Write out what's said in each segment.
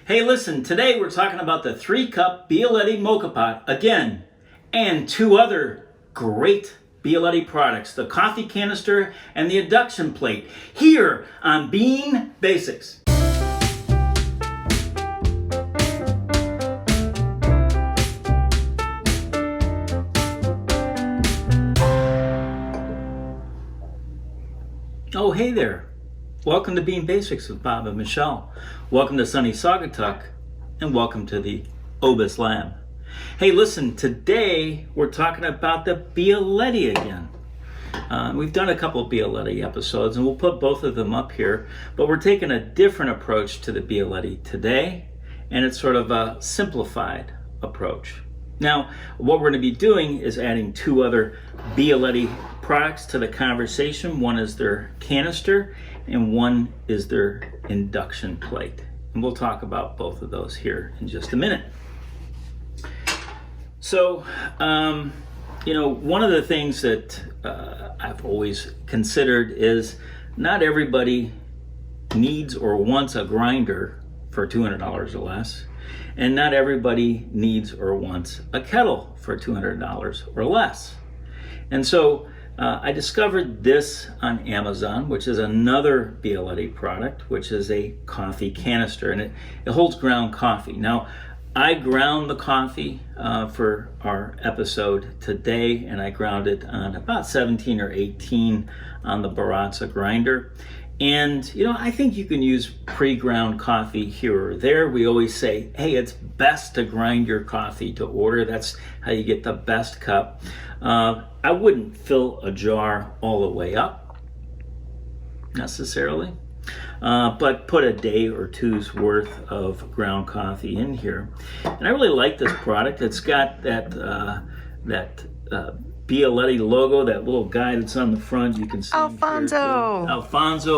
Hey, listen, today we're talking about the 3-cup Bialetti Moka Pot again, and 2 other great Bialetti products, the coffee canister and the induction plate, here on Bean Basics. Oh, hey there. Welcome to Bean Basics with Bob and Michelle. Welcome to sunny Saugatuck, and welcome to the Obis Lab. Hey, listen, today we're talking about the Bialetti again. We've done a couple of Bialetti episodes, and we'll put both of them up here, but we're taking a different approach to the Bialetti today, and it's sort of a simplified approach. Now, what we're going to be doing is adding 2 other Bialetti products to the conversation. One is their canister, and one is their induction plate. And we'll talk about both of those here in just a minute. So, one of the things that I've always considered is not everybody needs or wants a grinder for $200 or less, and not everybody needs or wants a kettle for $200 or less. And so I discovered this on Amazon, which is another Bialetti product, which is a coffee canister, and it holds ground coffee. Now, I ground the coffee for our episode today, and I ground it on about 17 or 18 on the Baratza grinder. And, I think you can use pre-ground coffee here or there. We always say, hey, it's best to grind your coffee to order. That's how you get the best cup. I wouldn't fill a jar all the way up, necessarily, but put a day or two's worth of ground coffee in here. And I really like this product. It's got that Bialetti logo, that little guy that's on the front. You can see Alfonso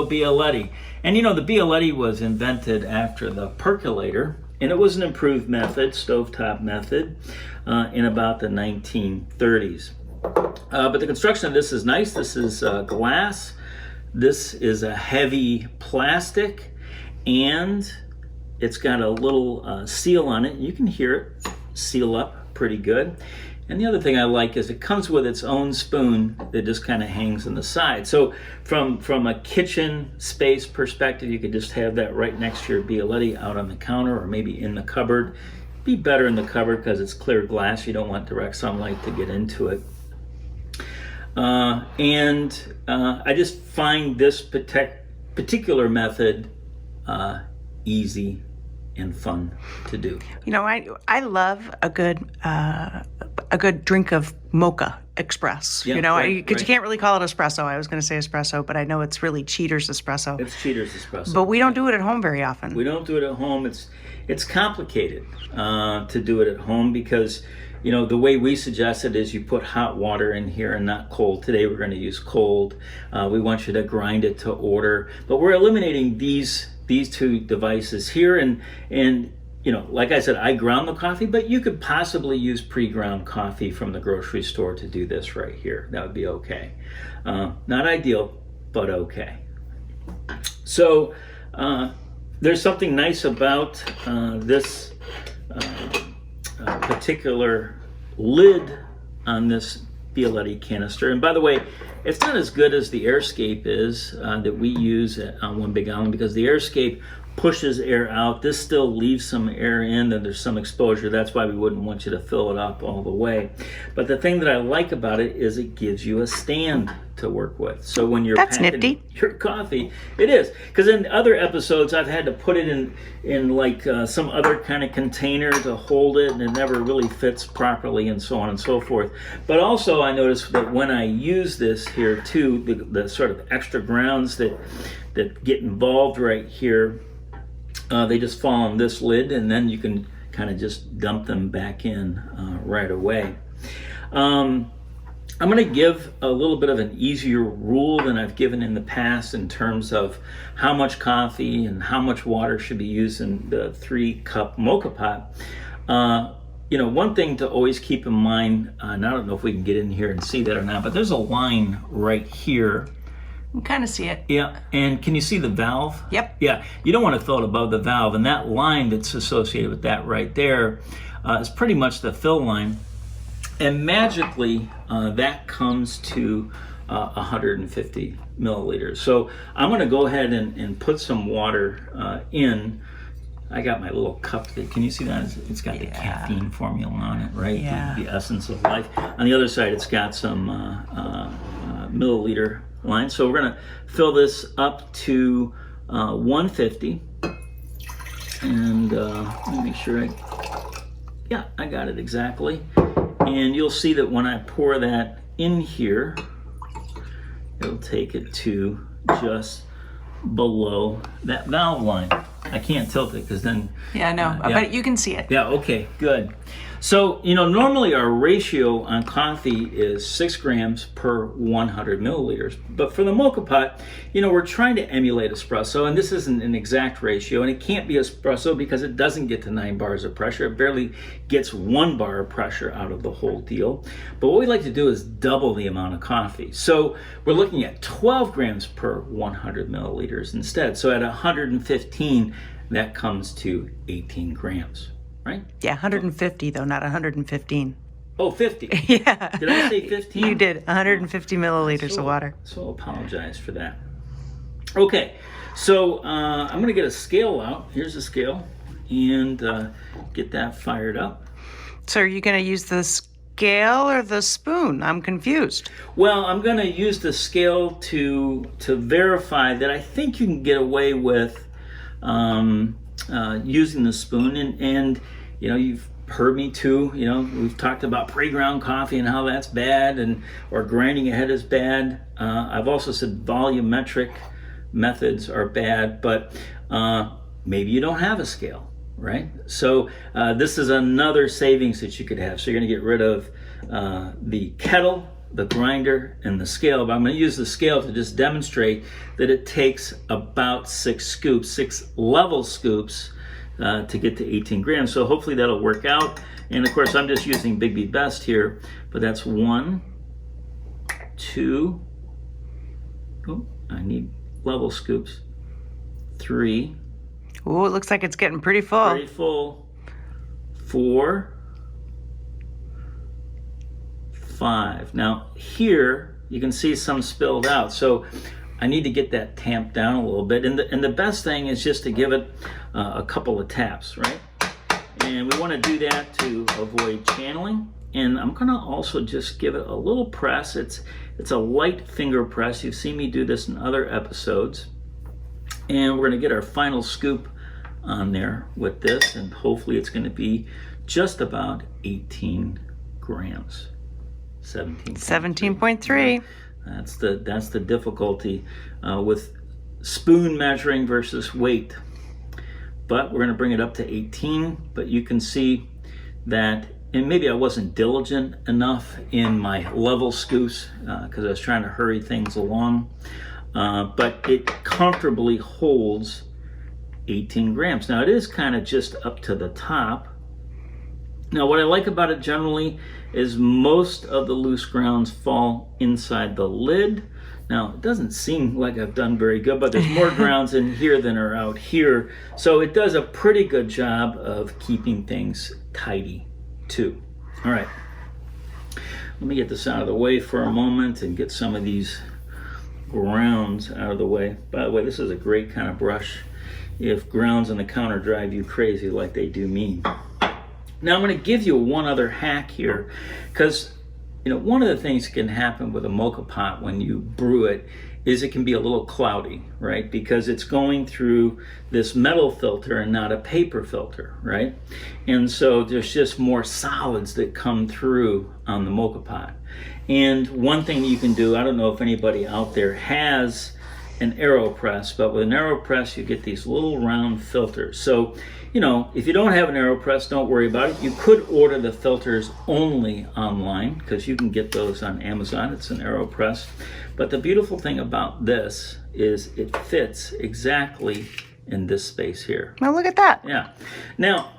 Bialetti. And the Bialetti was invented after the percolator, and it was an improved method, stovetop method, in about the 1930s. But the construction of this is nice. This is glass. This is a heavy plastic, and it's got a little seal on it. You can hear it seal up pretty good. And the other thing I like is it comes with its own spoon that just kind of hangs on the side. So from a kitchen space perspective, you could just have that right next to your Bialetti out on the counter or maybe in the cupboard. Be better in the cupboard because it's clear glass. You don't want direct sunlight to get into it. I just find this particular method easy and fun to do. I love a good drink of mocha express. Yeah, because right. you can't really call it espresso. I was going to say espresso, but I know it's really Cheater's espresso. It's Cheater's espresso. But we don't do it at home very often. We don't do it at home. It's complicated to do it at home because the way we suggest it is you put hot water in here and not cold. Today we're going to use cold. We want you to grind it to order, but we're eliminating these 2 devices here, and like I said, I ground the coffee, but you could possibly use pre-ground coffee from the grocery store to do this right here. That would be okay. Not ideal, but okay. So there's something nice about this particular lid on this Bialetti canister. And by the way, it's not as good as the Airscape is that we use on One Big Island, because the Airscape pushes air out. This still leaves some air in, and there's some exposure. That's why we wouldn't want you to fill it up all the way. But the thing that I like about it is it gives you a stand to work with. So when you're That's packing nifty. your coffee, it is. Because in other episodes, I've had to put it in like some other kind of container to hold it, and it never really fits properly, and so on and so forth. But also, I noticed that when I use this here too, the sort of extra grounds that get involved right here, they just fall on this lid, and then you can kind of just dump them back in right away. I'm going to give a little bit of an easier rule than I've given in the past in terms of how much coffee and how much water should be used in the 3-cup Moka Pot. One thing to always keep in mind, and I don't know if we can get in here and see that or not, but there's a line right here You can kind of see it. Yeah, and can you see the valve? Yep. Yeah, you don't want to fill it above the valve, and that line that's associated with that right there is pretty much the fill line. And magically, that comes to 150 milliliters. So I'm going to go ahead and put some water in. I got my little cup. Can you see that? It's got the caffeine formula on it, right? Yeah. The essence of life. On the other side, it's got some milliliter line. So we're going to fill this up to 150. And let me make sure I got it exactly. And you'll see that when I pour that in here, it'll take it to just below that valve line. I can't tilt it because then... Yeah, I know, but you can see it. Yeah, okay, good. So, normally our ratio on coffee is 6 grams per 100 milliliters. But for the Moka Pot, we're trying to emulate espresso, and this isn't an exact ratio, and it can't be espresso because it doesn't get to 9 bars of pressure. It barely gets 1 bar of pressure out of the whole deal. But what we like to do is double the amount of coffee. So we're looking at 12 grams per 100 milliliters instead. So at 115, that comes to 18 grams. Right? Yeah, 150 though, not 115. Oh, 50. Yeah. Did I say 15? You did. 150 milliliters of water. So apologize for that. Okay, so I'm going to get a scale out. Here's a scale, and get that fired up. So are you going to use the scale or the spoon? I'm confused. Well, I'm going to use the scale to verify that I think you can get away with using the spoon, and you've heard me too. We've talked about pre-ground coffee and how that's bad, or grinding ahead is bad. I've also said volumetric methods are bad, but maybe you don't have a scale, right? So this is another savings that you could have. So you're going to get rid of the kettle, the grinder, and the scale. But I'm going to use the scale to just demonstrate that it takes about 6 level scoops to get to 18 grams. So hopefully that'll work out. And of course, I'm just using BIGGBY Best here, but that's 1, 2, oh, I need level scoops, 3. Oh, it looks like it's getting pretty full. Pretty full. 4, 5. Now here you can see some spilled out, so I need to get that tamped down a little bit. And the best thing is just to give it a couple of taps, right? And we want to do that to avoid channeling. And I'm going to also just give it a little press. It's a light finger press. You've seen me do this in other episodes. And we're going to get our final scoop on there with this, and hopefully it's going to be just about 18 grams. 17.3. That's the difficulty with spoon measuring versus weight. But we're going to bring it up to 18. But you can see that, and maybe I wasn't diligent enough in my level scoops because I was trying to hurry things along. But it comfortably holds 18 grams. Now it is kind of just up to the top. Now what I like about it generally is most of the loose grounds fall inside the lid. Now it doesn't seem like I've done very good, but there's more grounds in here than are out here. So it does a pretty good job of keeping things tidy too. All right, let me get this out of the way for a moment and get some of these grounds out of the way. By the way, this is a great kind of brush if grounds on the counter drive you crazy like they do me. Now I'm going to give you one other hack here, because one of the things that can happen with a Moka Pot when you brew it is it can be a little cloudy, right? Because it's going through this metal filter and not a paper filter, right? And so there's just more solids that come through on the Moka Pot. And one thing you can do, I don't know if anybody out there has an AeroPress, but with an AeroPress you get these little round filters. So if you don't have an AeroPress, don't worry about it. You could order the filters only online because you can get those on Amazon. It's an AeroPress. But the beautiful thing about this is it fits exactly in this space here. Well, look at that. Yeah. Now,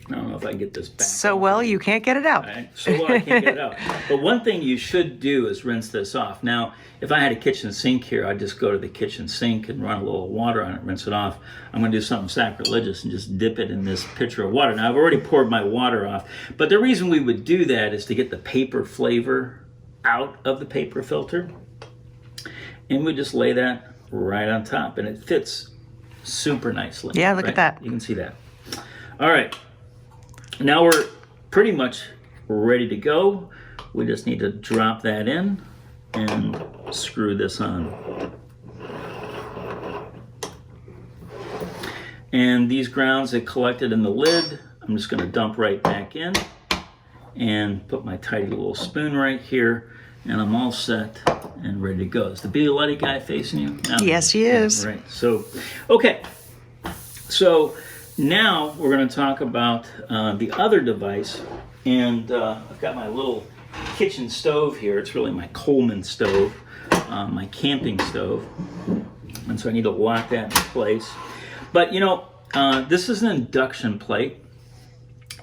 I don't know if I can get this back. So well, you can't get it out. Right? So well, I can't get it out. But one thing you should do is rinse this off. Now, if I had a kitchen sink here, I'd just go to the kitchen sink and run a little water on it, rinse it off. I'm going to do something sacrilegious and just dip it in this pitcher of water. Now, I've already poured my water off. But the reason we would do that is to get the paper flavor out of the paper filter. And we just lay that right on top, and it fits super nicely. Yeah, look at that. You can see that. All right. Now we're pretty much ready to go. We just need to drop that in and screw this on. And these grounds that collected in the lid, I'm just going to dump right back in and put my tidy little spoon right here, and I'm all set and ready to go. Is the Bialetti guy facing you? No. Yes, he is. Right. So, okay. So now we're going to talk about the other device, and I've got my little kitchen stove here. It's really my Coleman stove, my camping stove, and so I need to lock that in place. But you know, this is an induction plate,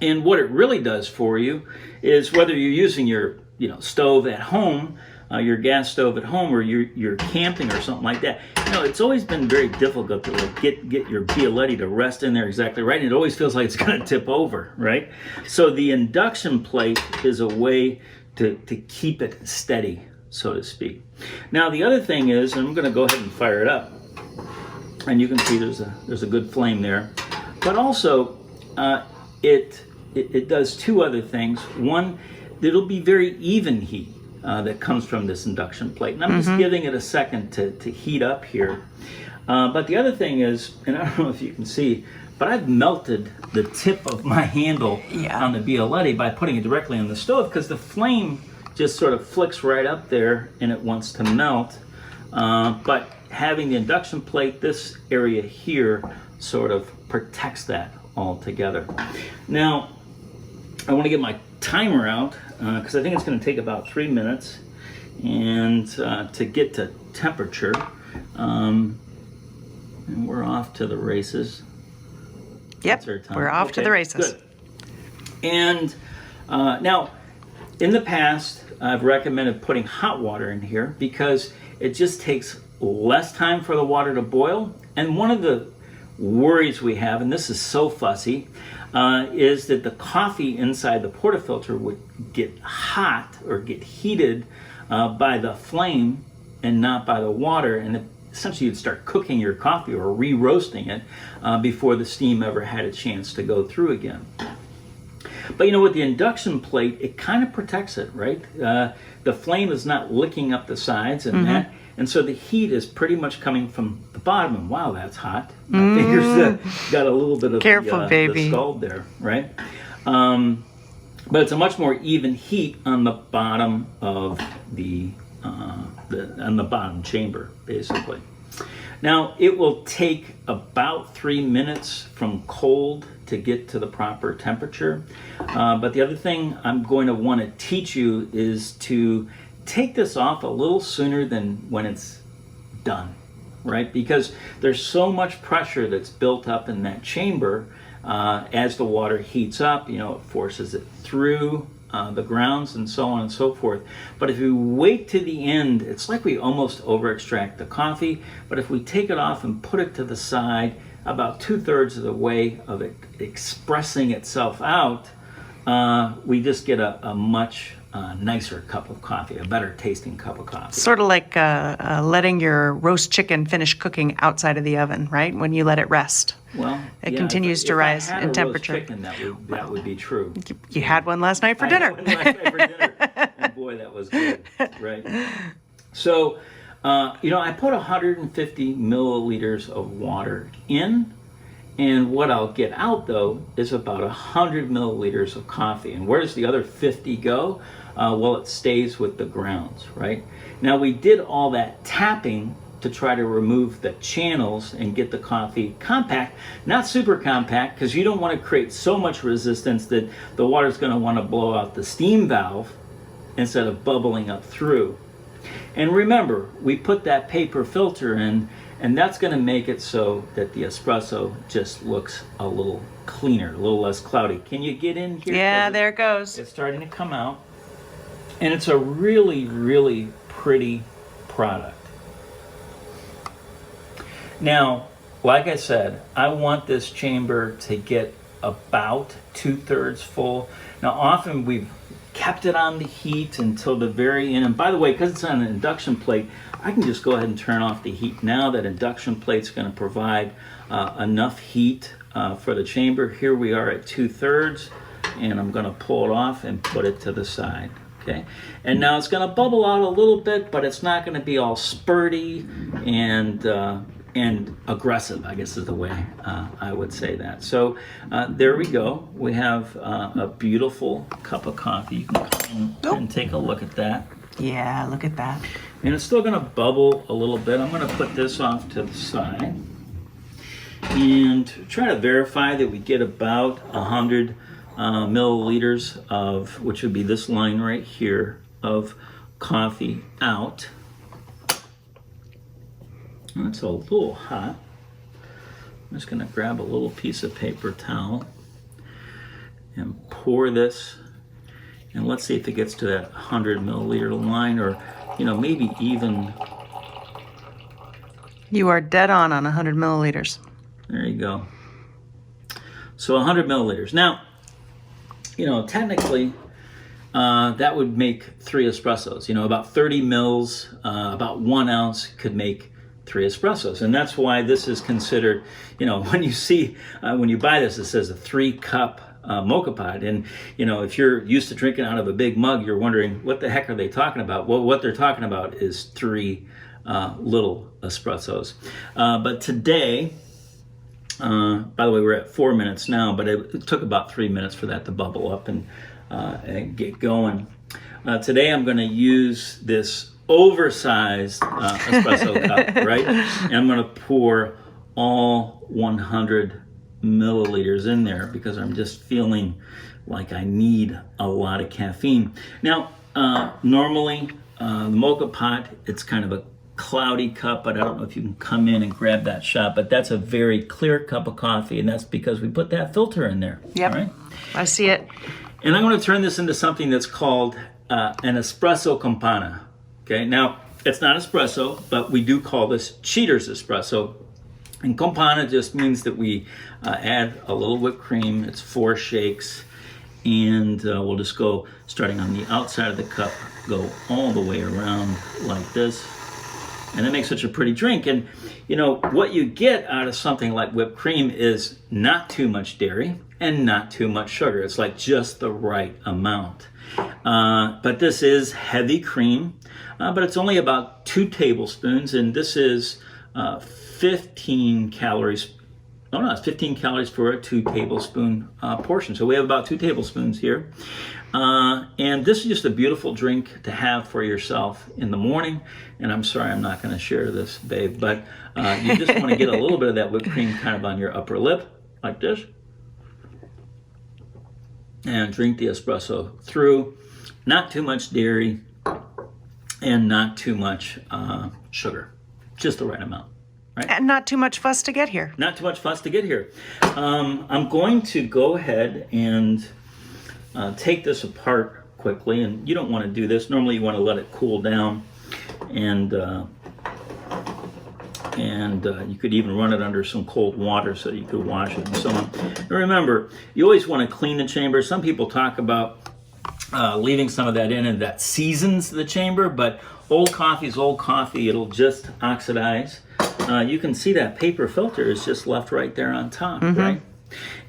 and what it really does for you is whether you're using your stove at home, your gas stove at home, or you're camping or something like that. You know, it's always been very difficult to get your Bialetti to rest in there exactly right, and it always feels like it's going to tip over, right? So the induction plate is a way to keep it steady, so to speak. Now the other thing is, and I'm going to go ahead and fire it up, and you can see there's a good flame there, but also it does two other things. One, it'll be very even heat that comes from this induction plate. And I'm just giving it a second to heat up here. But the other thing is, and I don't know if you can see, but I've melted the tip of my handle on the Bialetti by putting it directly on the stove, because the flame just sort of flicks right up there and it wants to melt. But having the induction plate, this area here sort of protects that altogether. Now, I want to get my timer out because I think it's going to take about 3 minutes and to get to temperature. And we're off to the races. Yep, we're off to the races. Good. And now, in the past, I've recommended putting hot water in here because it just takes less time for the water to boil. And one of the worries we have, and this is so fussy, is that the coffee inside the portafilter would get hot or get heated by the flame and not by the water, and essentially you'd start cooking your coffee or re-roasting it before the steam ever had a chance to go through again. But you know, with the induction plate, it kind of protects it, right? The flame is not licking up the sides and that, and so the heat is pretty much coming from the bottom. And wow, that's hot. My fingers got a little bit of the scald there, right? But it's a much more even heat on the bottom of on the bottom chamber, basically. Now, it will take about 3 minutes from cold to get to the proper temperature. But the other thing I'm going to want to teach you is to take this off a little sooner than when it's done, right? Because there's so much pressure that's built up in that chamber as the water heats up, it forces it through the grounds and so on and so forth. But if you wait to the end, it's like we almost over extract the coffee. But if we take it off and put it to the side, about 2/3 of the way of it expressing itself out, we just get a much nicer cup of coffee, a better tasting cup of coffee. Sort of like letting your roast chicken finish cooking outside of the oven, right? When you let it rest. Well, it continues to rise in temperature. If I had a roast chicken, that would be true. You had one last night for dinner. I had one last night for dinner. And boy, that was good, right? So, I put 150 milliliters of water in, and what I'll get out, though, is about 100 milliliters of coffee. And where does the other 50 go? Well, it stays with the grounds, right? Now, we did all that tapping to try to remove the channels and get the coffee compact, not super compact, because you don't want to create so much resistance that the water's going to want to blow out the steam valve instead of bubbling up through. And remember, we put that paper filter in, And that's going to make it so that the espresso just looks a little cleaner, a little less cloudy. Can you get in here? Yeah, there it goes. It's starting to come out. And it's a really, really pretty product. Now, like I said, I want this chamber to get about 2/3 full. Now, often we've kept it on the heat until the very end. And by the way, because it's on an induction plate, I can just go ahead and turn off the heat now. That induction plate's going to provide enough heat for the chamber. Here we are at 2/3, and I'm going to pull it off and put it to the side. Okay, and now it's going to bubble out a little bit, but it's not going to be all spurty and aggressive, I guess is the way I would say that. So there we go. We have a beautiful cup of coffee. You can come and take a look at that. Yeah, look at that. And it's still going to bubble a little bit. I'm going to put this off to the side and try to verify that we get about 100 milliliters of, which would be this line right here, of coffee out. It's a little hot. I'm just going to grab a little piece of paper towel and pour this, and let's see if it gets to that 100 milliliter line, or maybe even. You are dead on 100 milliliters. There you go. So 100 milliliters. Now, technically, that would make 3 espressos. About 30 mils, about 1 ounce could make 3 espressos. And that's why this is considered, when you buy this, it says a 3-cup Moka Pot. And, if you're used to drinking out of a big mug, you're wondering, what the heck are they talking about? Well, what they're talking about is 3 little espressos. But today, by the way, we're at 4 minutes now, but it took about 3 minutes for that to bubble up and get going. Today I'm going to use this oversized espresso cup, right? And I'm going to pour all 100 milliliters in there because I'm just feeling like I need a lot of caffeine. Now, normally the Moka Pot, it's kind of a cloudy cup, but I don't know if you can come in and grab that shot, but that's a very clear cup of coffee, and that's because we put that filter in there. Yep, right? I see it. And I'm going to turn this into something that's called an espresso campana. Okay, now it's not espresso, but we do call this cheater's espresso. And campana just means that we add a little whipped cream. It's 4 shakes, and we'll just go starting on the outside of the cup, go all the way around like this. And that makes such a pretty drink. And what you get out of something like whipped cream is not too much dairy and not too much sugar. It's like just the right amount. But this is heavy cream, but it's only about 2 tablespoons, and this is 15 calories. Oh no, it's 15 calories for a 2 tablespoon portion. So we have about 2 tablespoons here. And this is just a beautiful drink to have for yourself in the morning. And I'm sorry, I'm not going to share this, babe, but you just want to get a little bit of that whipped cream kind of on your upper lip, like this. And drink the espresso through. Not too much dairy and not too much sugar. Just the right amount. Right? And not too much fuss to get here. Not too much fuss to get here. I'm going to go ahead and take this apart quickly, and you don't want to do this. Normally you want to let it cool down, and you could even run it under some cold water so you could wash it and so on. And remember, you always want to clean the chamber. Some people talk about leaving some of that in, and that seasons the chamber, but old coffee is old coffee. It'll just oxidize. You can see that paper filter is just left right there on top, right?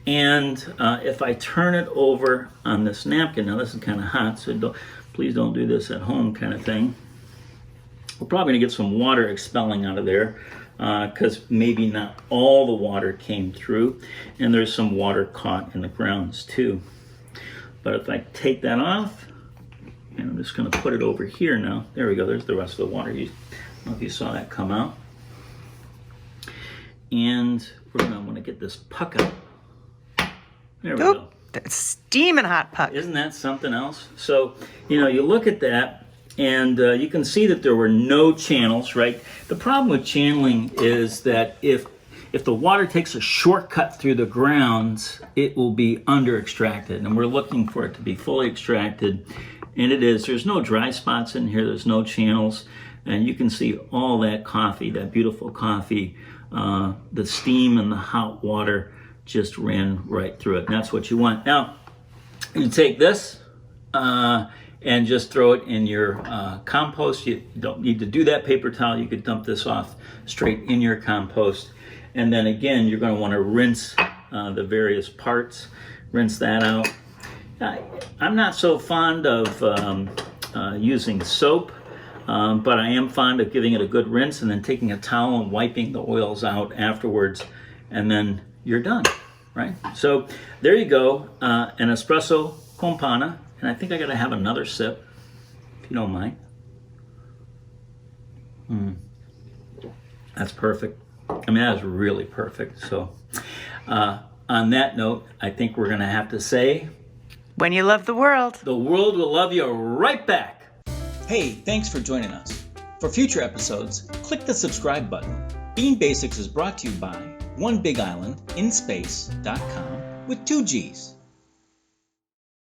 And if I turn it over on this napkin, now this is kind of hot, so please don't do this at home kind of thing. We're probably going to get some water expelling out of there because maybe not all the water came through, and there's some water caught in the grounds too. But if I take that off, and I'm just going to put it over here now. There we go. There's the rest of the water. I don't know if you saw that come out. And we're going to want to get this puck out. There we go. That's steaming hot puck. Isn't that something else? So, you look at that, And you can see that there were no channels, right? The problem with channeling is that if the water takes a shortcut through the grounds, it will be under extracted, and we're looking for it to be fully extracted, and it is. There's no dry spots in here, there's no channels, and you can see all that coffee, that beautiful coffee, the steam and the hot water just ran right through it, and that's what you want. Now, you take this and just throw it in your compost. You don't need to do that paper towel. You could dump this off straight in your compost. And then again, you're going to want to rinse the various parts, rinse that out. I'm not so fond of using soap, but I am fond of giving it a good rinse and then taking a towel and wiping the oils out afterwards, and then you're done, right? So there you go, an espresso con panna, and I think I got to have another sip, if you don't mind. That's perfect. I mean, that is really perfect. So on that note, I think we're going to have to say, When you love the world will love you right back. Hey, thanks for joining us. For future episodes, click the subscribe button. Bean Basics is brought to you by One Big Island in Space.com with 2 G's.